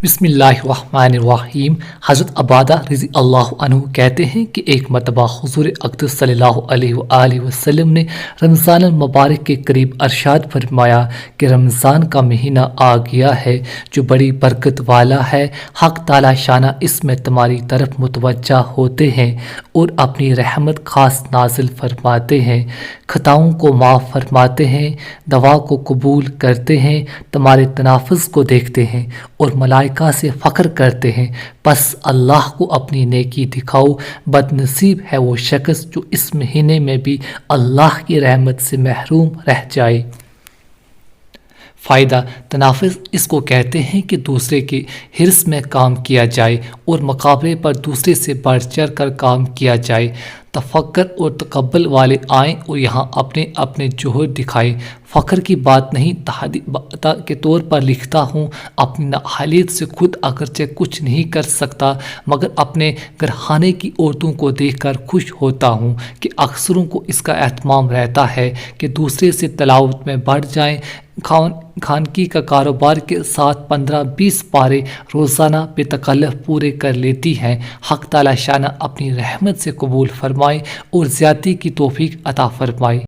بسم اللہ الرحمن الرحیم۔ حضرت عبادہ رضی اللہ عنہ کہتے ہیں کہ ایک مرتبہ حضور اقدس صلی اللہ علیہ وآلہ وسلم نے رمضان المبارک کے قریب ارشاد فرمایا کہ رمضان کا مہینہ آ گیا ہے جو بڑی برکت والا ہے۔ حق تعالی شانہ اس میں تمہاری طرف متوجہ ہوتے ہیں اور اپنی رحمت خاص نازل فرماتے ہیں، خطاؤں کو معاف فرماتے ہیں، دعا کو قبول کرتے ہیں، تمہارے تنافس کو دیکھتے ہیں اور ملائکہ سے فخر کرتے ہیں۔ پس اللہ کو اپنی نیکی دکھاؤ، بد نصیب ہے وہ شخص جو اس مہینے میں بھی اللہ کی رحمت سے محروم رہ جائے۔ فائدہ: تنافس اس کو کہتے ہیں کہ دوسرے کے حرص میں کام کیا جائے اور مقابلے پر دوسرے سے بڑھ چڑھ کر کام کیا جائے۔ تفکر اور تقبل والے آئیں اور یہاں اپنے اپنے جوہر دکھائیں۔ فخر کی بات نہیں، تحدیث کے طور پر لکھتا ہوں، اپنی نااہلیت سے خود اگرچہ کچھ نہیں کر سکتا مگر اپنے گھرانے کی عورتوں کو دیکھ کر خوش ہوتا ہوں کہ اکثروں کو اس کا اہتمام رہتا ہے کہ دوسرے سے تلاوت میں بڑھ جائیں۔ خانقی کا کاروبار کے ساتھ 15-20 پارے روزانہ بے تکلف پورے کر لیتی ہیں۔ حق تعالی شانہ اپنی رحمت سے قبول فرمائے اور زیادتی کی توفیق عطا فرمائے۔